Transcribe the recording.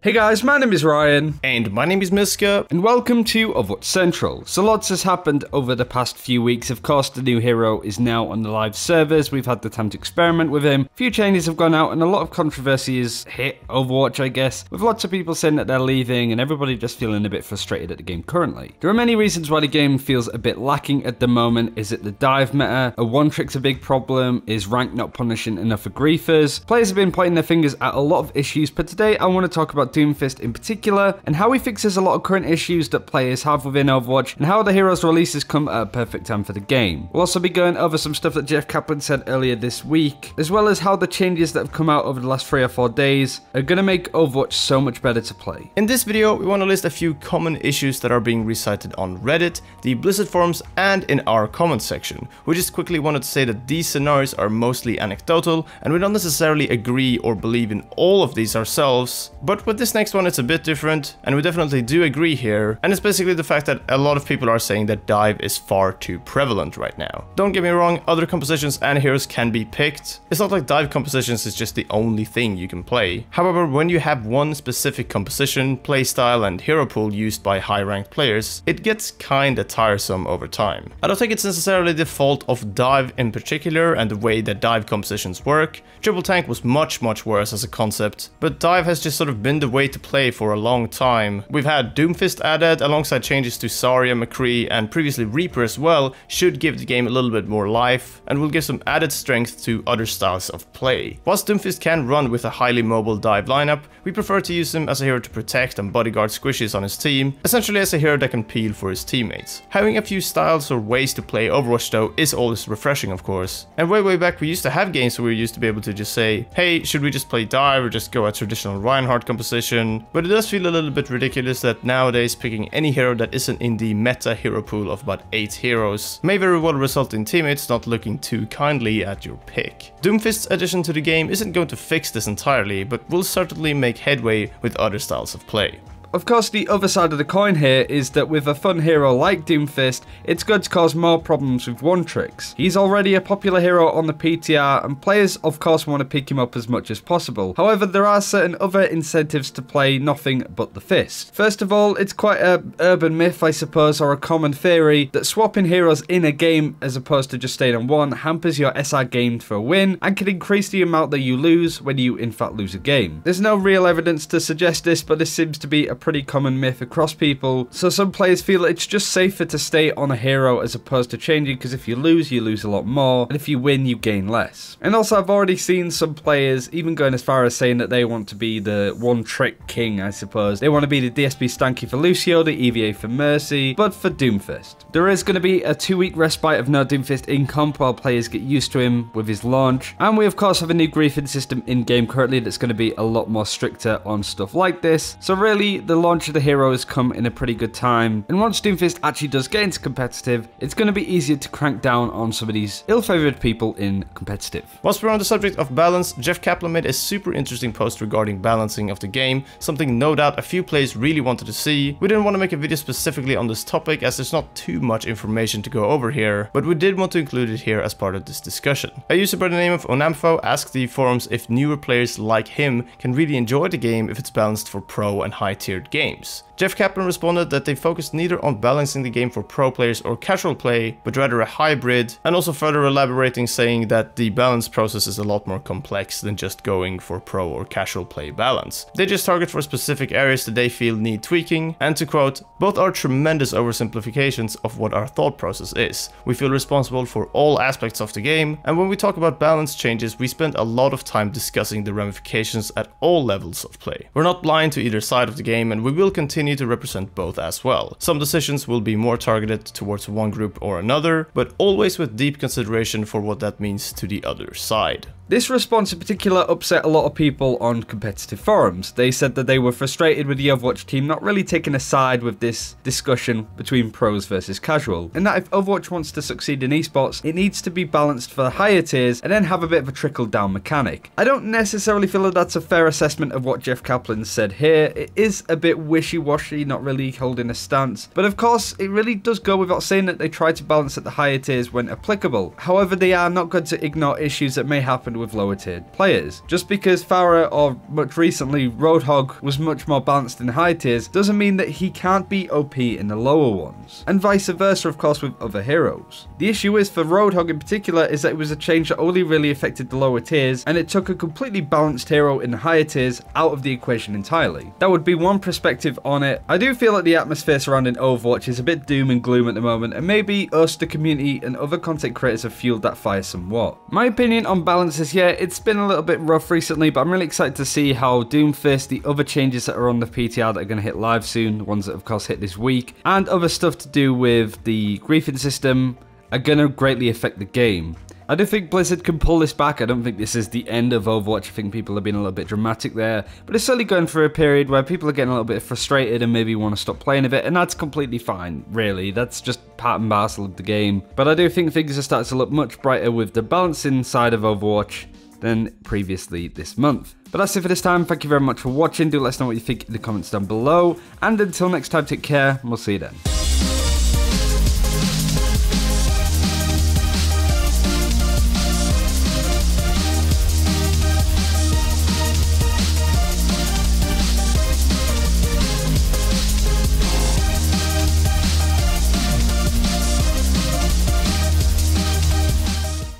Hey guys, my name is Ryan. And my name is Miska. And welcome to Overwatch Central. So lots has happened over the past few weeks. Of course, the new hero is now on the live servers. We've had the time to experiment with him. A few changes have gone out and a lot of controversy has hit Overwatch, I guess, with lots of people saying that they're leaving and everybody just feeling a bit frustrated at the game currently. There are many reasons why the game feels a bit lacking at the moment. Is it the dive meta? A one-trick's a big problem? Is rank not punishing enough for griefers? Players have been pointing their fingers at a lot of issues, but today I want to talk about Doomfist in particular, and how he fixes a lot of current issues that players have within Overwatch, and how the hero's releases come at a perfect time for the game. We'll also be going over some stuff that Jeff Kaplan said earlier this week, as well as how the changes that have come out over the last 3 or 4 days are going to make Overwatch so much better to play. In this video, we want to list a few common issues that are being recited on Reddit, the Blizzard forums, and in our comments section. We just quickly wanted to say that these scenarios are mostly anecdotal, and we don't necessarily agree or believe in all of these ourselves, but with this next one it's a bit different, and we definitely do agree here, and it's basically the fact that a lot of people are saying that dive is far too prevalent right now. Don't get me wrong, other compositions and heroes can be picked. It's not like dive compositions is just the only thing you can play. However, when you have one specific composition, playstyle, and hero pool used by high-ranked players, it gets kinda tiresome over time. I don't think it's necessarily the fault of dive in particular and the way that dive compositions work. Triple tank was much worse as a concept, but dive has just sort of been the way to play for a long time. We've had Doomfist added alongside changes to Zarya, McCree, and previously Reaper as well, should give the game a little bit more life and will give some added strength to other styles of play. Whilst Doomfist can run with a highly mobile dive lineup, we prefer to use him as a hero to protect and bodyguard squishes on his team, essentially as a hero that can peel for his teammates. Having a few styles or ways to play Overwatch though is always refreshing, of course. And way back we used to have games where we used to be able to just say, hey, should we just play dive or just go a traditional Reinhardt composition? But it does feel a little bit ridiculous that nowadays picking any hero that isn't in the meta hero pool of about 8 heroes may very well result in teammates not looking too kindly at your pick. Doomfist's addition to the game isn't going to fix this entirely, but will certainly make headway with other styles of play. Of course, the other side of the coin here is that with a fun hero like Doomfist, it's going to cause more problems with one-tricks. He's already a popular hero on the PTR, and players of course want to pick him up as much as possible. However, there are certain other incentives to play nothing but the fist. First of all, it's quite an urban myth, I suppose, or a common theory, that swapping heroes in a game as opposed to just staying on one hampers your SR gained for a win, and can increase the amount that you lose when you in fact lose a game. There's no real evidence to suggest this, but this seems to be a pretty common myth across people, so some players feel it's just safer to stay on a hero as opposed to changing, because if you lose a lot more, and if you win, you gain less. And also, I've already seen some players even going as far as saying that they want to be the one-trick king, I suppose. They want to be the DSP Stanky for Lucio, the EVA for Mercy, but for Doomfist. There is going to be a 2-week respite of no Doomfist in comp while players get used to him with his launch, and we of course have a new griefing system in-game currently that's going to be a lot more stricter on stuff like this. So really, the launch of the hero has come in a pretty good time, and once Doomfist actually does get into competitive, it's going to be easier to crank down on some of these ill-favored people in competitive. Whilst we're on the subject of balance, Jeff Kaplan made a super interesting post regarding balancing of the game, something no doubt a few players really wanted to see. We didn't want to make a video specifically on this topic as there's not too much information to go over here, but we did want to include it here as part of this discussion. A user by the name of Onamfo asked the forums if newer players like him can really enjoy the game if it's balanced for pro and high-tiered games. Jeff Kaplan responded that they focused neither on balancing the game for pro players or casual play, but rather a hybrid, and also further elaborating saying that the balance process is a lot more complex than just going for pro or casual play balance. They just target for specific areas that they feel need tweaking, and to quote, both are tremendous oversimplifications of what our thought process is. We feel responsible for all aspects of the game, and when we talk about balance changes, we spend a lot of time discussing the ramifications at all levels of play. We're not blind to either side of the game, and we will continue to represent both as well. Some decisions will be more targeted towards one group or another, but always with deep consideration for what that means to the other side. This response in particular upset a lot of people on competitive forums. They said that they were frustrated with the Overwatch team not really taking a side with this discussion between pros versus casual, and that if Overwatch wants to succeed in esports, it needs to be balanced for the higher tiers and then have a bit of a trickle-down mechanic. I don't necessarily feel that that's a fair assessment of what Jeff Kaplan said here. It is a bit wishy-washy, not really holding a stance, but of course it really does go without saying that they try to balance at the higher tiers when applicable. However, they are not going to ignore issues that may happen affected with lower tiered players. Just because Pharah or much recently Roadhog was much more balanced in high tiers doesn't mean that he can't be OP in the lower ones, and vice versa of course with other heroes. The issue is for Roadhog in particular is that it was a change that only really affected the lower tiers, and it took a completely balanced hero in the higher tiers out of the equation entirely. That would be one perspective on it. I do feel like the atmosphere surrounding Overwatch is a bit doom and gloom at the moment, and maybe us, the community, and other content creators have fueled that fire somewhat. My opinion on balance is, yeah, it's been a little bit rough recently, but I'm really excited to see how Doomfist, the other changes that are on the PTR that are going to hit live soon, the ones that of course hit this week, and other stuff to do with the griefing system are going to greatly affect the game. I do think Blizzard can pull this back. I don't think this is the end of Overwatch. I think people have been a little bit dramatic there, but it's certainly going through a period where people are getting a little bit frustrated and maybe want to stop playing a bit, and that's completely fine, really. That's just part and parcel of the game. But I do think things are starting to look much brighter with the balancing side of Overwatch than previously this month. But that's it for this time. Thank you very much for watching. Do let us know what you think in the comments down below, and until next time, take care, and we'll see you then.